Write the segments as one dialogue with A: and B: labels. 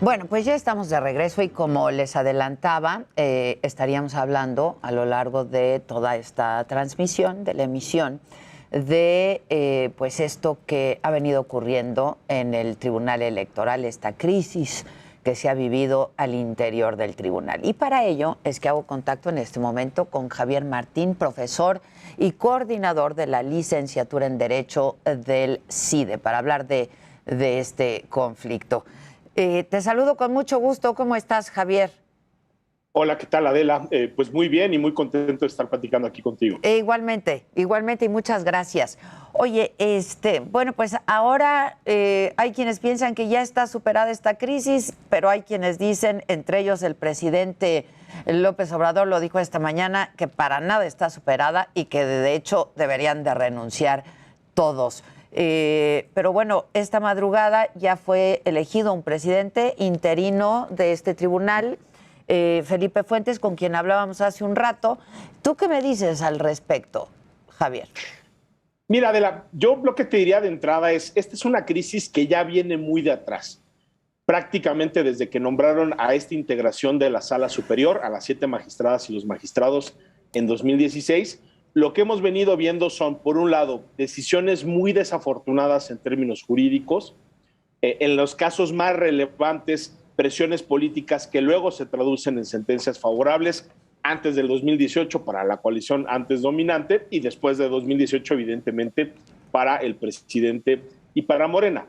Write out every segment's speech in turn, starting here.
A: Bueno, pues ya estamos de regreso y como les adelantaba, estaríamos hablando a lo largo de toda esta transmisión, de la emisión, de pues esto que ha venido ocurriendo en el Tribunal Electoral, esta crisis que se ha vivido al interior del tribunal. Y para ello es que hago contacto en este momento con Javier Martín, profesor y coordinador de la licenciatura en Derecho del CIDE, para hablar de este conflicto. Te saludo con mucho gusto. ¿Cómo estás, Javier?
B: Hola, ¿qué tal, Adela? Pues muy bien y muy contento de estar platicando aquí contigo.
A: Igualmente y muchas gracias. Oye, bueno, pues ahora hay quienes piensan que ya está superada esta crisis, pero hay quienes dicen, entre ellos el presidente López Obrador lo dijo esta mañana, que para nada está superada y que de hecho deberían de renunciar todos. Pero bueno, esta madrugada ya fue elegido un presidente interino de este tribunal, Felipe Fuentes, con quien hablábamos hace un rato. ¿Tú qué me dices al respecto, Javier?
B: Mira, Adela, yo lo que te diría de entrada es, esta es una crisis que ya viene muy de atrás. Prácticamente desde que nombraron a esta integración de la Sala Superior, a las 7 magistradas y los magistrados en 2016, lo que hemos venido viendo son, por un lado, decisiones muy desafortunadas en términos jurídicos, en los casos más relevantes, presiones políticas que luego se traducen en sentencias favorables antes del 2018 para la coalición antes dominante y después de 2018, evidentemente, para el presidente y para Morena.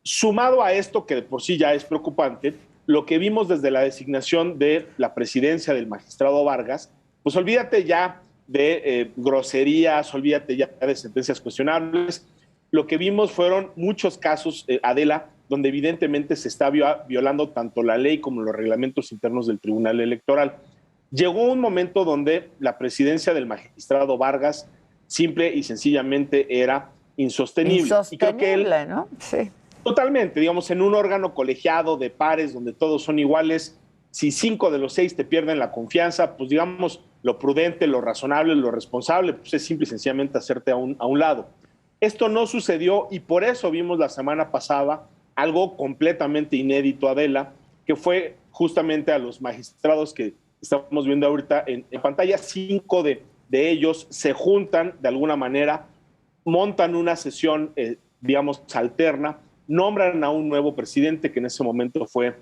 B: Sumado a esto, que de por sí ya es preocupante, lo que vimos desde la designación de la presidencia del magistrado Vargas, pues olvídate ya de groserías, olvídate ya de sentencias cuestionables. Lo que vimos fueron muchos casos, Adela, donde evidentemente se está violando tanto la ley como los reglamentos internos del Tribunal Electoral. Llegó un momento donde la presidencia del magistrado Vargas simple y sencillamente era insostenible.
A: Insostenible,
B: y creo que él,
A: ¿no? Sí.
B: Totalmente, digamos, en un órgano colegiado de pares donde todos son iguales, si 5 de los 6 te pierden la confianza, pues digamos, lo prudente, lo razonable, lo responsable, pues es simple y sencillamente hacerte a un lado. Esto no sucedió y por eso vimos la semana pasada algo completamente inédito, Adela, que fue justamente a los magistrados que estamos viendo ahorita en pantalla. 5 de ellos se juntan de alguna manera, montan una sesión, digamos, alterna, nombran a un nuevo presidente, que en ese momento fue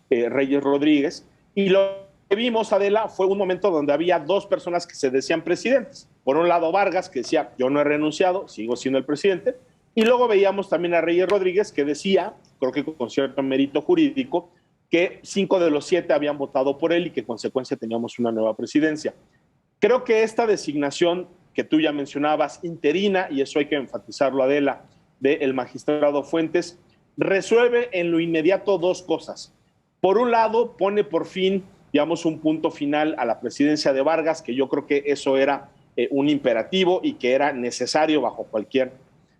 B: Reyes Rodríguez, y lo que vimos, Adela, fue un momento donde había 2 personas que se decían presidentes. Por un lado, Vargas, que decía, yo no he renunciado, sigo siendo el presidente, y luego veíamos también a Reyes Rodríguez, que decía, creo que con cierto mérito jurídico, que 5 de los 7 habían votado por él y que en consecuencia teníamos una nueva presidencia. Creo que esta designación que tú ya mencionabas, interina, y eso hay que enfatizarlo, Adela, del magistrado Fuentes, resuelve en lo inmediato 2 cosas. Por un lado, pone por fin, digamos, un punto final a la presidencia de Vargas, que yo creo que eso era un imperativo y que era necesario bajo cualquier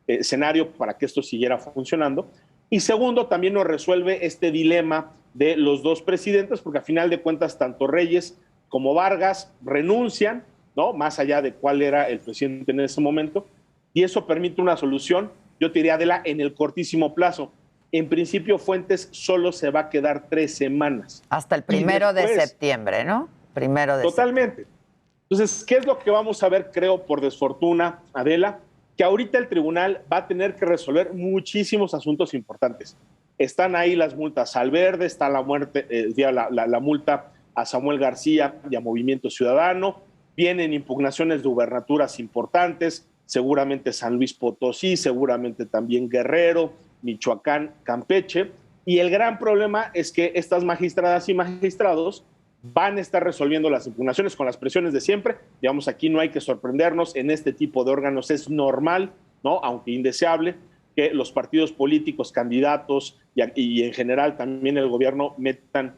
B: escenario para que esto siguiera funcionando. Y segundo, también nos resuelve este dilema de los 2 presidentes, porque a final de cuentas tanto Reyes como Vargas renuncian, ¿no? Más allá de cuál era el presidente en ese momento, y eso permite una solución, yo te diría, Adela, en el cortísimo plazo. En principio, Fuentes solo se va a quedar 3 semanas.
A: Hasta el 1 de septiembre, ¿no? 1 de
B: totalmente.
A: septiembre.
B: Entonces, ¿qué es lo que vamos a ver, creo, por desfortuna, Adela? Que ahorita el tribunal va a tener que resolver muchísimos asuntos importantes. Están ahí las multas al Verde, está la multa a Samuel García y a Movimiento Ciudadano, vienen impugnaciones de gubernaturas importantes, seguramente San Luis Potosí, seguramente también Guerrero, Michoacán, Campeche, y el gran problema es que estas magistradas y magistrados van a estar resolviendo las impugnaciones con las presiones de siempre. Digamos, aquí no hay que sorprendernos, en este tipo de órganos es normal, aunque indeseable, que los partidos políticos, candidatos y en general también el gobierno metan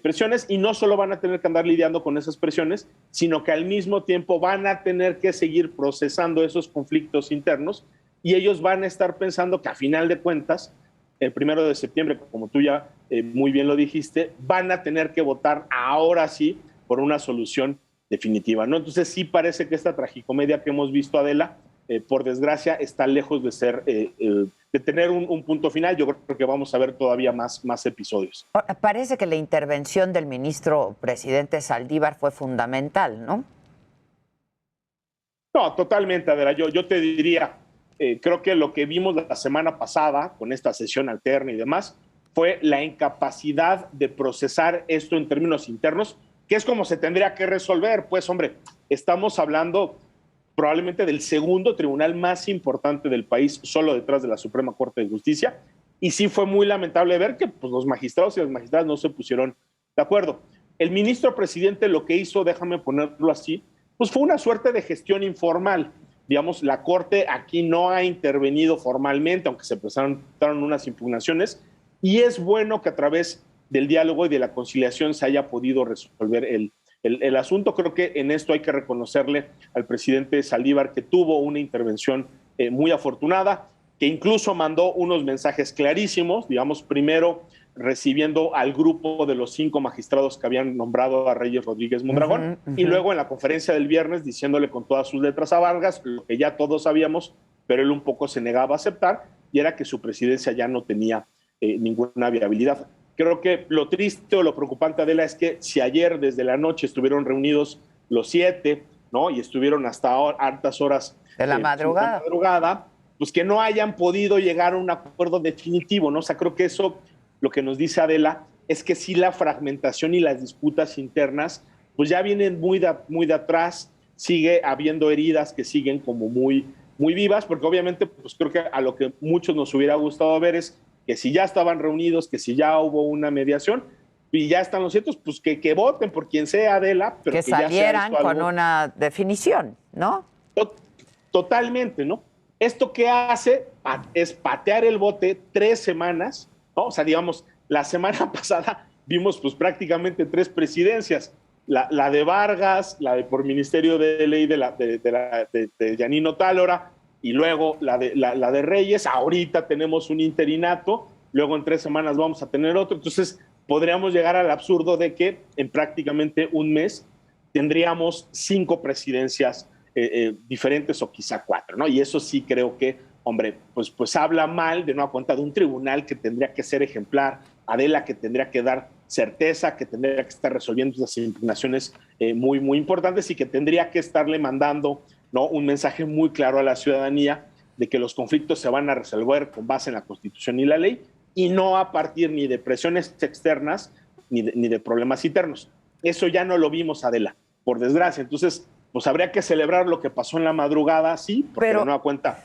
B: presiones, y no solo van a tener que andar lidiando con esas presiones, sino que al mismo tiempo van a tener que seguir procesando esos conflictos internos, y ellos van a estar pensando que a final de cuentas, el 1 de septiembre, como tú ya muy bien lo dijiste, van a tener que votar ahora sí por una solución definitiva, ¿no? Entonces sí parece que esta tragicomedia que hemos visto, Adela, por desgracia, está lejos de ser, de tener un punto final. Yo creo que vamos a ver todavía más episodios.
A: Parece que la intervención del ministro presidente Saldívar fue fundamental, ¿no?
B: No, totalmente, Adela. Yo te diría, creo que lo que vimos la semana pasada con esta sesión alterna y demás fue la incapacidad de procesar esto en términos internos, que es como se tendría que resolver. Pues, hombre, estamos hablando probablemente del segundo tribunal más importante del país, solo detrás de la Suprema Corte de Justicia, y sí fue muy lamentable ver que pues, los magistrados y las magistradas no se pusieron de acuerdo. El ministro presidente lo que hizo, déjame ponerlo así, pues fue una suerte de gestión informal. Digamos, la Corte aquí no ha intervenido formalmente, aunque se presentaron unas impugnaciones, y es bueno que a través del diálogo y de la conciliación se haya podido resolver el asunto. Creo que en esto hay que reconocerle al presidente Saldívar que tuvo una intervención muy afortunada, que incluso mandó unos mensajes clarísimos, digamos, primero recibiendo al grupo de los 5 magistrados que habían nombrado a Reyes Rodríguez Mondragón, y luego en la conferencia del viernes diciéndole con todas sus letras a Vargas, lo que ya todos sabíamos, pero él un poco se negaba a aceptar, y era que su presidencia ya no tenía ninguna viabilidad. Creo que lo triste o lo preocupante, Adela, es que si ayer desde la noche estuvieron reunidos los 7, ¿no? Y estuvieron hasta altas horas
A: de la
B: madrugada, pues que no hayan podido llegar a un acuerdo definitivo, ¿no? O sea, creo que eso lo que nos dice Adela es que sí la fragmentación y las disputas internas pues ya vienen muy de atrás, sigue habiendo heridas que siguen como muy vivas, porque obviamente pues creo que a lo que muchos nos hubiera gustado ver es que si ya estaban reunidos, que si ya hubo una mediación y ya están los ciertos, pues que voten por quien sea, Adela, pero
A: que salieran con una definición, ¿no?
B: Totalmente, ¿no? Esto que hace es patear el bote 3 semanas, ¿no? O sea, digamos, la semana pasada vimos pues prácticamente 3 presidencias, la de Vargas, la de por Ministerio de Ley de Yanino Tálora, y luego la de Reyes. Ahorita tenemos un interinato, luego en 3 semanas vamos a tener otro. Entonces podríamos llegar al absurdo de que en prácticamente un mes tendríamos 5 presidencias diferentes o quizá 4, ¿no? Y eso sí creo que, hombre, pues habla mal de nueva cuenta de un tribunal que tendría que ser ejemplar, Adela, que tendría que dar certeza, que tendría que estar resolviendo esas impugnaciones muy importantes y que tendría que estarle mandando, ¿no?, un mensaje muy claro a la ciudadanía de que los conflictos se van a resolver con base en la Constitución y la ley y no a partir ni de presiones externas ni de problemas internos. Eso ya no lo vimos, Adela, por desgracia. Entonces, pues habría que celebrar lo que pasó en la madrugada, sí, porque de nueva cuenta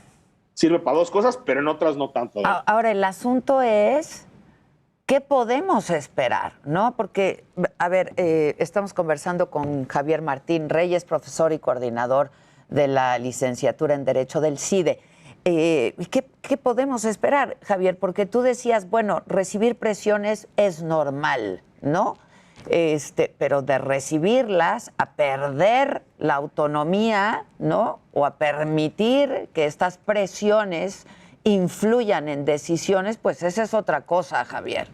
B: sirve para 2 cosas, pero en otras no tanto.
A: Ahora, el asunto es, ¿qué podemos esperar? ¿No? Porque, a ver, estamos conversando con Javier Martín Reyes, profesor y coordinador de la licenciatura en Derecho del CIDE. ¿Qué podemos esperar, Javier? Porque tú decías, bueno, recibir presiones es normal, ¿no? Pero de recibirlas a perder la autonomía, ¿no? O a permitir que estas presiones influyan en decisiones, pues esa es otra cosa, Javier.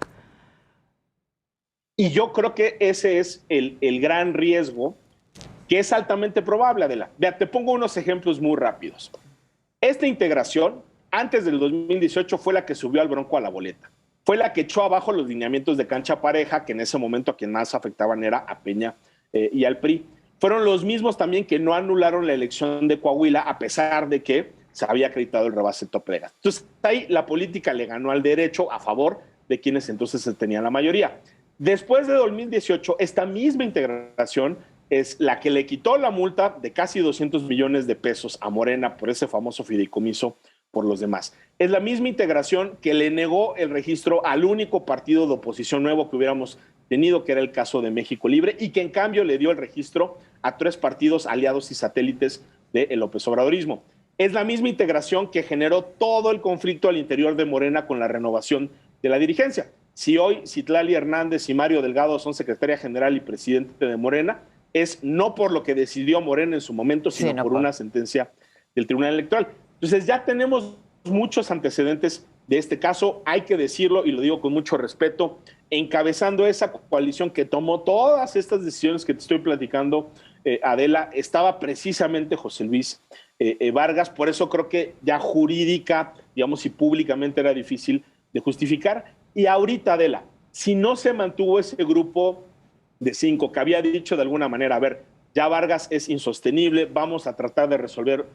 B: Y yo creo que ese es el gran riesgo, que es altamente probable, Adela. Vea, te pongo unos ejemplos muy rápidos. Esta integración, antes del 2018, fue la que subió al Bronco a la boleta. Fue la que echó abajo los lineamientos de cancha pareja, que en ese momento a quien más afectaban era a Peña y al PRI. Fueron los mismos también que no anularon la elección de Coahuila, a pesar de que se había acreditado el rebase tope de gasto. Entonces, ahí la política le ganó al derecho a favor de quienes entonces tenían la mayoría. Después de 2018, esta misma integración es la que le quitó la multa de casi 200 millones de pesos a Morena por ese famoso fideicomiso por los demás. Es la misma integración que le negó el registro al único partido de oposición nuevo que hubiéramos tenido, que era el caso de México Libre, y que en cambio le dio el registro a 3 partidos aliados y satélites del López Obradorismo. Es la misma integración que generó todo el conflicto al interior de Morena con la renovación de la dirigencia. Si hoy Citlali Hernández y Mario Delgado son secretaria general y presidente de Morena, es no por lo que decidió Morena en su momento, sino por una sentencia del Tribunal Electoral. Entonces ya tenemos muchos antecedentes de este caso, hay que decirlo, y lo digo con mucho respeto, encabezando esa coalición que tomó todas estas decisiones que te estoy platicando, Adela, estaba precisamente José Luis Vargas. Por eso creo que ya jurídica, digamos, y públicamente era difícil de justificar. Y ahorita, Adela, si no se mantuvo ese grupo de 5 que había dicho de alguna manera, a ver, ya Vargas es insostenible, vamos a tratar de resolver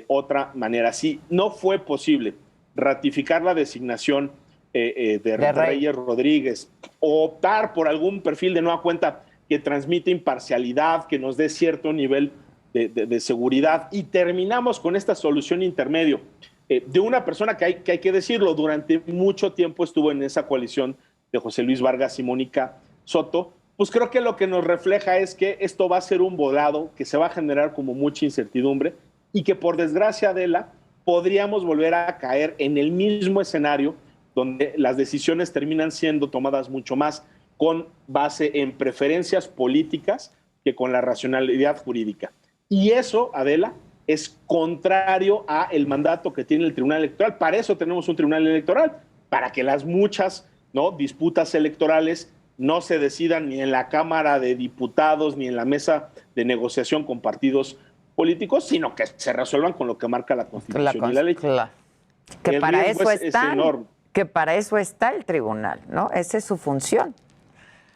B: otra manera. Si no fue posible ratificar la designación de Reyes Rodríguez o optar por algún perfil de nueva cuenta que transmite imparcialidad, que nos dé cierto nivel de seguridad, y terminamos con esta solución intermedio de una persona que hay que decirlo, durante mucho tiempo estuvo en esa coalición de José Luis Vargas y Mónica Soto, pues creo que lo que nos refleja es que esto va a ser un volado, que se va a generar como mucha incertidumbre y que por desgracia, Adela, podríamos volver a caer en el mismo escenario donde las decisiones terminan siendo tomadas mucho más con base en preferencias políticas que con la racionalidad jurídica. Y eso, Adela, es contrario a el mandato que tiene el Tribunal Electoral. Para eso tenemos un Tribunal Electoral, para que las muchas, ¿no?, disputas electorales no se decidan ni en la Cámara de Diputados ni en la mesa de negociación con partidos políticos, sino que se resuelvan con lo que marca la Constitución y la ley.
A: Que para eso que para eso está el tribunal, ¿no? Esa es su función.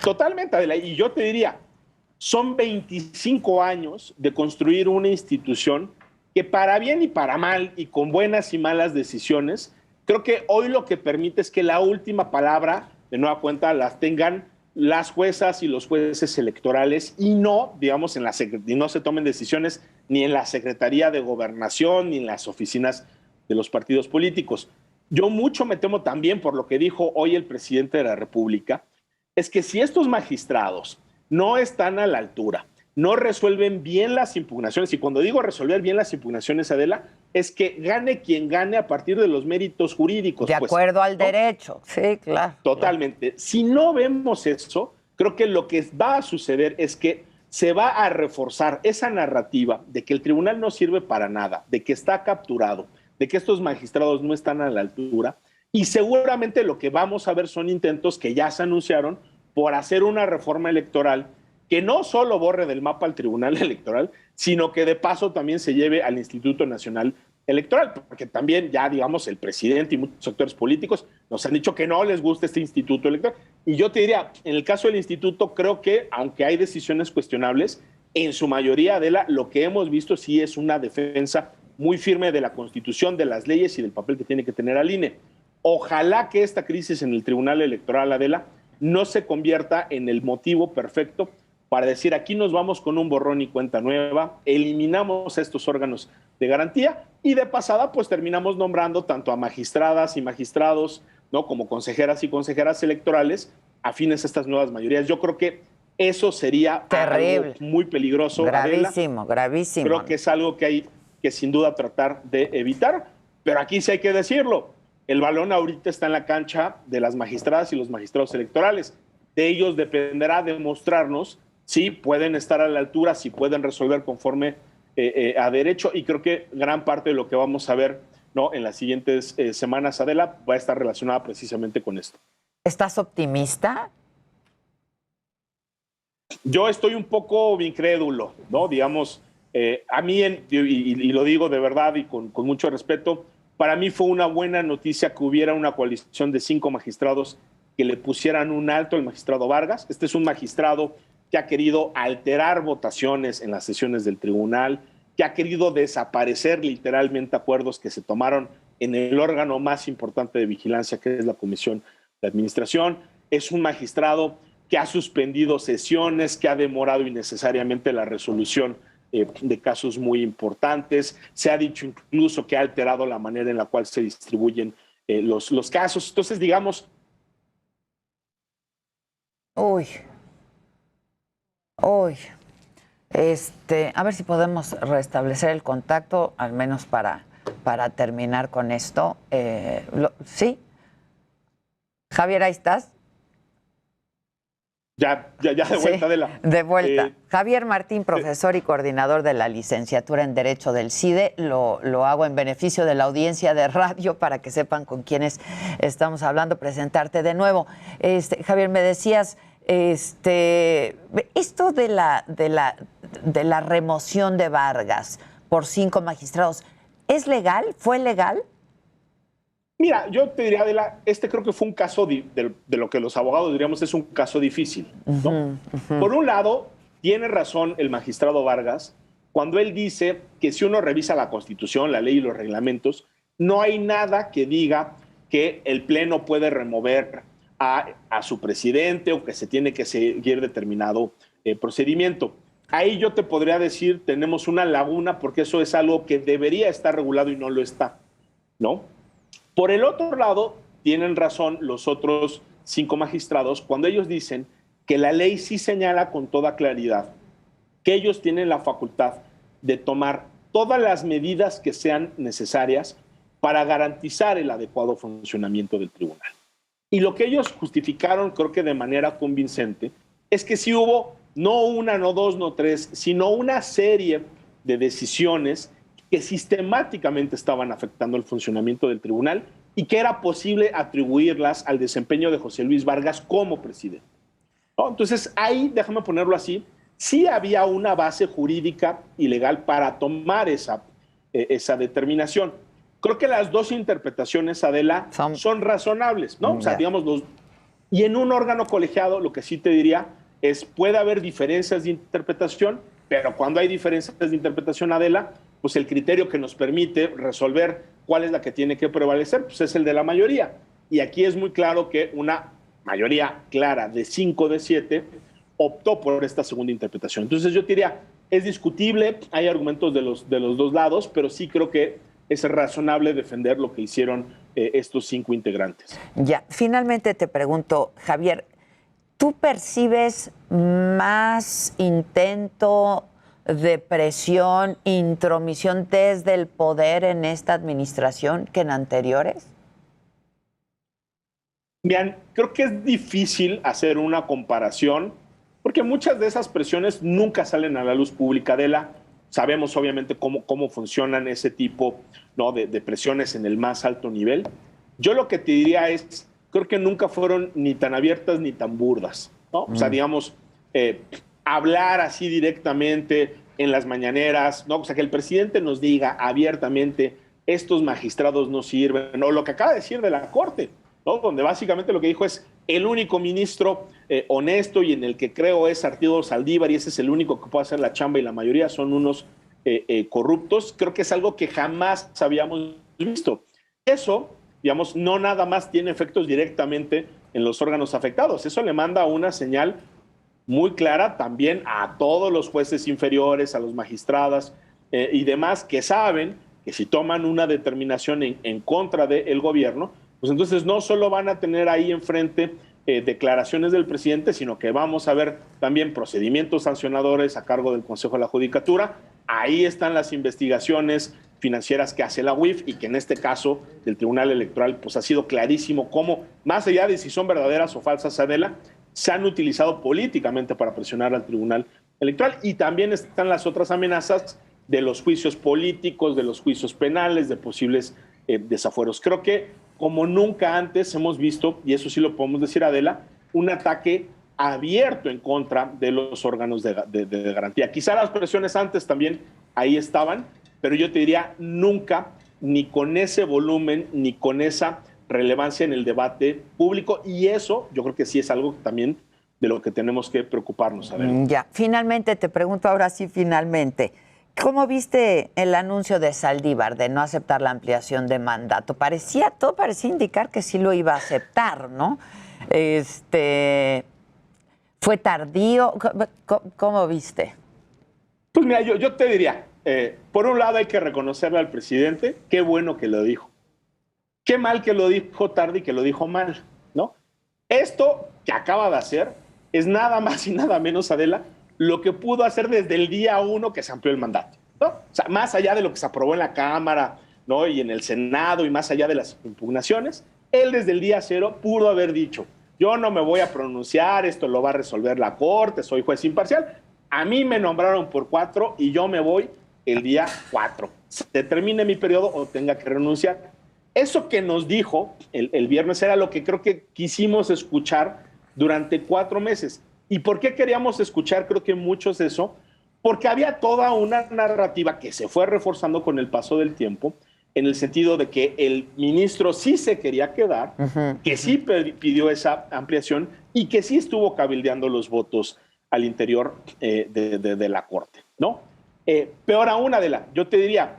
B: Totalmente, Adela. Y yo te diría, son 25 años de construir una institución que para bien y para mal, y con buenas y malas decisiones, creo que hoy lo que permite es que la última palabra, de nueva cuenta, las tengan las juezas y los jueces electorales, y no, digamos, y no se tomen decisiones ni en la Secretaría de Gobernación ni en las oficinas de los partidos políticos. Yo mucho me temo también por lo que dijo hoy el presidente de la República, es que si estos magistrados no están a la altura, no resuelven bien las impugnaciones, y cuando digo resolver bien las impugnaciones, Adela, es que gane quien gane a partir de los méritos jurídicos.
A: De acuerdo al derecho, sí, claro.
B: Totalmente.
A: Claro.
B: Si no vemos eso, creo que lo que va a suceder es que se va a reforzar esa narrativa de que el tribunal no sirve para nada, de que está capturado, de que estos magistrados no están a la altura, y seguramente lo que vamos a ver son intentos que ya se anunciaron por hacer una reforma electoral que no solo borre del mapa al Tribunal Electoral, sino que de paso también se lleve al Instituto Nacional Electoral, porque también ya, digamos, el presidente y muchos sectores políticos nos han dicho que no les gusta este Instituto Electoral. Y yo te diría, en el caso del Instituto, creo que, aunque hay decisiones cuestionables, en su mayoría, Adela, lo que hemos visto sí es una defensa muy firme de la Constitución, de las leyes y del papel que tiene que tener al INE. Ojalá que esta crisis en el Tribunal Electoral, Adela, no se convierta en el motivo perfecto para decir aquí nos vamos con un borrón y cuenta nueva, eliminamos estos órganos de garantía y de pasada pues terminamos nombrando tanto a magistradas y magistrados, ¿no?, como consejeras y consejeras electorales afines a estas nuevas mayorías. Yo creo que eso sería
A: terrible,
B: algo muy peligroso.
A: Gravísimo,
B: Adela.
A: Gravísimo.
B: Creo que es algo que hay que sin duda tratar de evitar, pero aquí sí hay que decirlo. El balón ahorita está en la cancha de las magistradas y los magistrados electorales. De ellos dependerá demostrarnos si pueden estar a la altura, si pueden resolver conforme a derecho, y creo que gran parte de lo que vamos a ver, ¿no?, en las siguientes semanas, Adela, va a estar relacionada precisamente con esto.
A: ¿Estás optimista?
B: Yo estoy un poco incrédulo, ¿no? Digamos, a mí, y lo digo de verdad y con mucho respeto, para mí fue una buena noticia que hubiera una coalición de 5 magistrados que le pusieran un alto al magistrado Vargas. Este es un magistrado que ha querido alterar votaciones en las sesiones del tribunal, que ha querido desaparecer literalmente acuerdos que se tomaron en el órgano más importante de vigilancia, que es la Comisión de Administración. Es un magistrado que ha suspendido sesiones, que ha demorado innecesariamente la resolución de casos muy importantes. Se ha dicho incluso que ha alterado la manera en la cual se distribuyen los casos. Entonces, digamos...
A: Uy, a ver si podemos restablecer el contacto, al menos para terminar con esto. ¿Sí? Javier, ¿ahí estás?
B: Ya de vuelta,
A: sí, de vuelta. Javier Martín, profesor y coordinador de la licenciatura en Derecho del CIDE. Lo hago en beneficio de la audiencia de radio para que sepan con quiénes estamos hablando, presentarte de nuevo. Javier, me decías, esto de la remoción de Vargas, por 5 magistrados. ¿Es legal? ¿Fue legal?
B: Mira, yo te diría, Adela, creo que fue un caso de lo que los abogados diríamos es un caso difícil, ¿no? Por un lado, tiene razón el magistrado Vargas cuando él dice que si uno revisa la Constitución, la ley y los reglamentos, no hay nada que diga que el Pleno puede remover a su presidente o que se tiene que seguir determinado procedimiento. Ahí yo te podría decir, tenemos una laguna porque eso es algo que debería estar regulado y no lo está, ¿no? Por el otro lado, tienen razón los otros 5 magistrados cuando ellos dicen que la ley sí señala con toda claridad que ellos tienen la facultad de tomar todas las medidas que sean necesarias para garantizar el adecuado funcionamiento del tribunal. Y lo que ellos justificaron, creo que de manera convincente, es que sí hubo no una, no dos, no tres, sino una serie de decisiones que sistemáticamente estaban afectando el funcionamiento del tribunal y que era posible atribuirlas al desempeño de José Luis Vargas como presidente, ¿no? Entonces, ahí, déjame ponerlo así, sí había una base jurídica y legal para tomar esa determinación. Creo que las dos interpretaciones, Adela, son razonables, ¿no? O sea, digamos, y en un órgano colegiado, lo que sí te diría es, puede haber diferencias de interpretación, pero cuando hay diferencias de interpretación, Adela, pues el criterio que nos permite resolver cuál es la que tiene que prevalecer, pues es el de la mayoría. Y aquí es muy claro que una mayoría clara de 5 de 7 optó por esta segunda interpretación. Entonces yo diría, es discutible, hay argumentos de los dos lados, pero sí creo que es razonable defender lo que hicieron estos 5 integrantes.
A: Ya, finalmente te pregunto, Javier, ¿tú percibes más intento de presión, intromisión desde el poder en esta administración que en anteriores?
B: Bien, creo que es difícil hacer una comparación porque muchas de esas presiones nunca salen a la luz pública. Sabemos obviamente cómo funcionan ese tipo, ¿no?, de presiones en el más alto nivel. Yo lo que te diría es, creo que nunca fueron ni tan abiertas ni tan burdas, ¿no? O sea, digamos, hablar así directamente en las mañaneras, ¿no? O sea, que el presidente nos diga abiertamente, estos magistrados no sirven, o lo que acaba de decir de la Corte, ¿no?, donde básicamente lo que dijo es, el único ministro honesto y en el que creo es Arturo Saldívar, y ese es el único que puede hacer la chamba y la mayoría son unos corruptos. Creo que es algo que jamás habíamos visto. Eso, digamos, no nada más tiene efectos directamente en los órganos afectados, eso le manda una señal muy clara también a todos los jueces inferiores, a los magistrados y demás que saben que si toman una determinación en contra del gobierno, pues entonces no solo van a tener ahí enfrente declaraciones del presidente, sino que vamos a ver también procedimientos sancionadores a cargo del Consejo de la Judicatura. Ahí están las investigaciones financieras que hace la UIF y que en este caso del Tribunal Electoral pues ha sido clarísimo cómo, más allá de si son verdaderas o falsas, Adela, se han utilizado políticamente para presionar al Tribunal Electoral. Y también están las otras amenazas de los juicios políticos, de los juicios penales, de posibles desafueros. Creo que como nunca antes hemos visto, y eso sí lo podemos decir, Adela, un ataque abierto en contra de los órganos de garantía. Quizá las presiones antes también ahí estaban, pero yo te diría nunca, ni con ese volumen, ni con esa relevancia en el debate público, y eso yo creo que sí es algo también de lo que tenemos que preocuparnos. Adela.
A: Ya, finalmente te pregunto ahora sí, finalmente, ¿cómo viste el anuncio de Saldívar de no aceptar la ampliación de mandato? Todo parecía indicar que sí lo iba a aceptar, ¿no? ¿Fue tardío? ¿Cómo viste?
B: Pues mira, yo te diría, por un lado hay que reconocerle al presidente, qué bueno que lo dijo. Qué mal que lo dijo tarde y que lo dijo mal, ¿no? Esto que acaba de hacer es nada más y nada menos, Adela, lo que pudo hacer desde el día 1 que se amplió el mandato, ¿no? O sea, más allá de lo que se aprobó en la Cámara, ¿no?, y en el Senado, y más allá de las impugnaciones, él desde el día 0 pudo haber dicho, yo no me voy a pronunciar, esto lo va a resolver la Corte, soy juez imparcial, a mí me nombraron por 4 y yo me voy el día 4. Se termine mi periodo o tenga que renunciar. Eso que nos dijo el viernes era lo que creo que quisimos escuchar durante 4 meses. ¿Y por qué queríamos escuchar, creo que muchos de eso? porque había toda una narrativa que se fue reforzando con el paso del tiempo, en el sentido de que el ministro sí se quería quedar, que sí pidió esa ampliación y que sí estuvo cabildeando los votos al interior de la Corte, ¿no? Peor aún, Adela, yo te diría,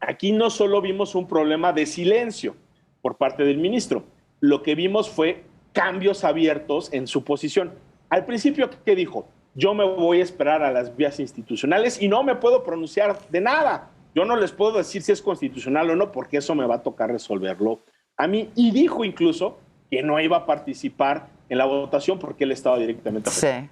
B: aquí no solo vimos un problema de silencio por parte del ministro, lo que vimos fue cambios abiertos en su posición. Al principio, ¿qué dijo? Yo me voy a esperar a las vías institucionales y no me puedo pronunciar de nada. Yo no les puedo decir si es constitucional o no, porque eso me va a tocar resolverlo a mí. Y dijo incluso que no iba a participar en la votación porque él estaba directamente afectado. Sí.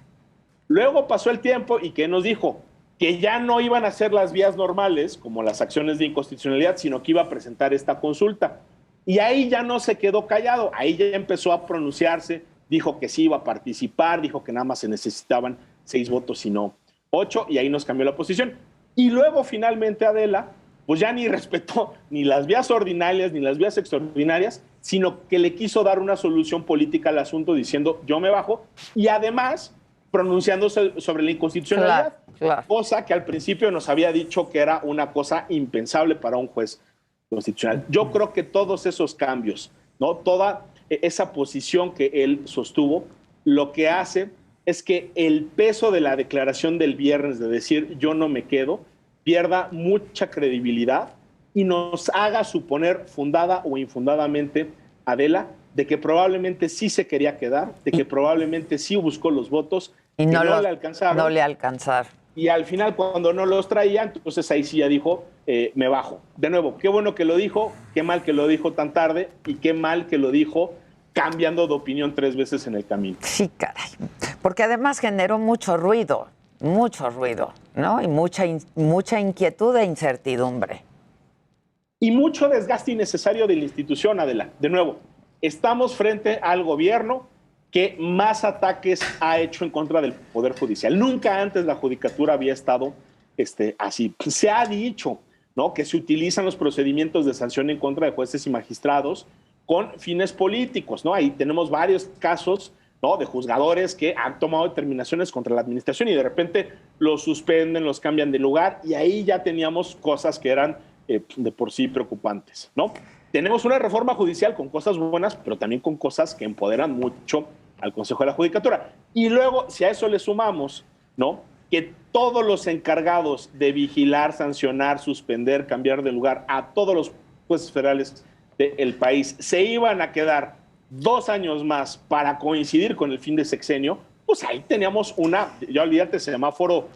B: Luego pasó el tiempo y ¿qué nos dijo? Que ya no iban a ser las vías normales, como las acciones de inconstitucionalidad, sino que iba a presentar esta consulta. Y ahí ya no se quedó callado, ahí ya empezó a pronunciarse, dijo que sí iba a participar, dijo que nada más se necesitaban 6 votos y no 8, y ahí nos cambió la posición. Y luego finalmente Adela, pues ya ni respetó ni las vías ordinarias ni las vías extraordinarias, sino que le quiso dar una solución política al asunto diciendo yo me bajo, y además pronunciándose sobre la inconstitucionalidad, claro. Cosa que al principio nos había dicho que era una cosa impensable para un juez constitucional. Yo creo que todos esos cambios, ¿no? Toda esa posición que él sostuvo, lo que hace es que el peso de la declaración del viernes de decir yo no me quedo, pierda mucha credibilidad y nos haga suponer fundada o infundadamente, Adela, de que probablemente sí se quería quedar, de que probablemente sí buscó los votos y no le alcanzaron.
A: No le alcanzaron.
B: Y al final, cuando no los traía, entonces ahí sí ya dijo, me bajo. De nuevo, qué bueno que lo dijo, qué mal que lo dijo tan tarde y qué mal que lo dijo cambiando de opinión 3 veces en el camino.
A: Sí, caray. Porque además generó mucho ruido, ¿no? Y mucha inquietud e incertidumbre.
B: Y mucho desgaste innecesario de la institución, Adela. De nuevo, estamos frente al gobierno que más ataques ha hecho en contra del Poder Judicial. Nunca antes la Judicatura había estado así. Se ha dicho, ¿no?, que se utilizan los procedimientos de sanción en contra de jueces y magistrados con fines políticos, ¿no? Ahí tenemos varios casos, ¿no?, de juzgadores que han tomado determinaciones contra la administración y de repente los suspenden, los cambian de lugar, y ahí ya teníamos cosas que eran de por sí preocupantes, ¿no? Tenemos una reforma judicial con cosas buenas, pero también con cosas que empoderan mucho al Consejo de la Judicatura. Y luego, si a eso le sumamos, ¿no?, que todos los encargados de vigilar, sancionar, suspender, cambiar de lugar a todos los jueces federales del país se iban a quedar 2 años más para coincidir con el fin de sexenio, pues ahí teníamos ya olvídate, semáforo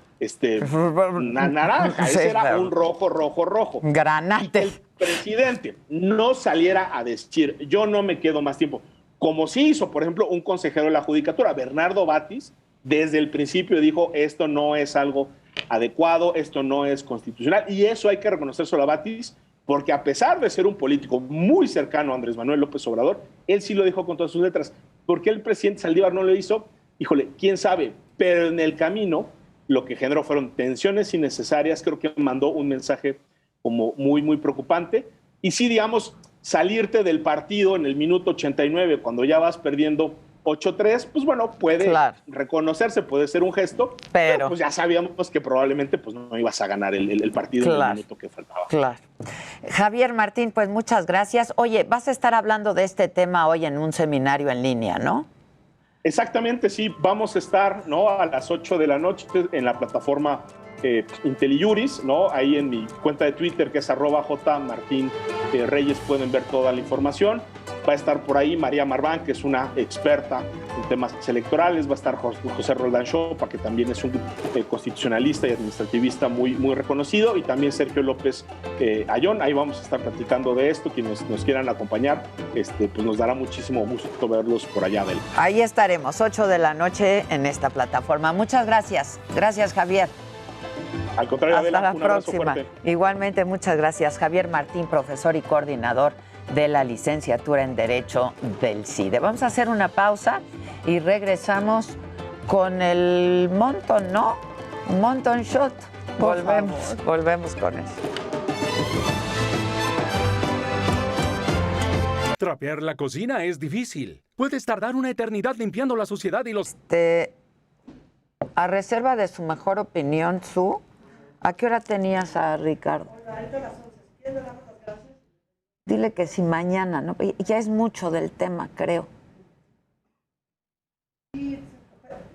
B: naranja, ese era un rojo.
A: Granate.
B: Y que el presidente no saliera a decir, yo no me quedo más tiempo, como sí hizo, por ejemplo, un consejero de la Judicatura, Bernardo Batis, desde el principio dijo, esto no es algo adecuado, esto no es constitucional, y eso hay que reconocerlo a Batis, porque a pesar de ser un político muy cercano a Andrés Manuel López Obrador, él sí lo dijo con todas sus letras. ¿Por qué el presidente Saldívar no lo hizo? Híjole, quién sabe, pero en el camino lo que generó fueron tensiones innecesarias, creo que mandó un mensaje como muy preocupante, y sí, digamos, salirte del partido en el minuto 89, cuando ya vas perdiendo 8-3, pues bueno, puede reconocerse, puede ser un gesto, pero pues ya sabíamos que probablemente pues no ibas a ganar el partido en el minuto que faltaba.
A: Claro. Javier Martín, pues muchas gracias. Oye, vas a estar hablando de este tema hoy en un seminario en línea, ¿no?
B: Exactamente, sí, vamos a estar, ¿no?, a las 8 de la noche en la plataforma IntelliJuris, ¿no? Ahí en mi cuenta de Twitter, que es @jmartinreyes, pueden ver toda la información. Va a estar por ahí María Marván, que es una experta en temas electorales. Va a estar José Roldán Chopa, que también es un constitucionalista y administrativista muy reconocido. Y también Sergio López Ayón. Ahí vamos a estar platicando de esto. Quienes nos quieran acompañar, pues nos dará muchísimo gusto verlos por allá.
A: Ahí estaremos, 8 de la noche en esta plataforma. Muchas gracias. Gracias, Javier.
B: Al contrario,
A: hasta
B: Adela,
A: la próxima. Igualmente, muchas gracias. Javier Martín, profesor y coordinador de la licenciatura en Derecho del CIDE. Vamos a hacer una pausa y regresamos con el Monton, ¿no? Monton Shot. Volvemos con eso.
C: Trapear la cocina es difícil. Puedes tardar una eternidad limpiando la suciedad y los...
A: A reserva de su mejor opinión, Su, ¿a qué hora tenías a Ricardo? Dile que si mañana, ¿no? Ya es mucho del tema, creo.
C: Sí,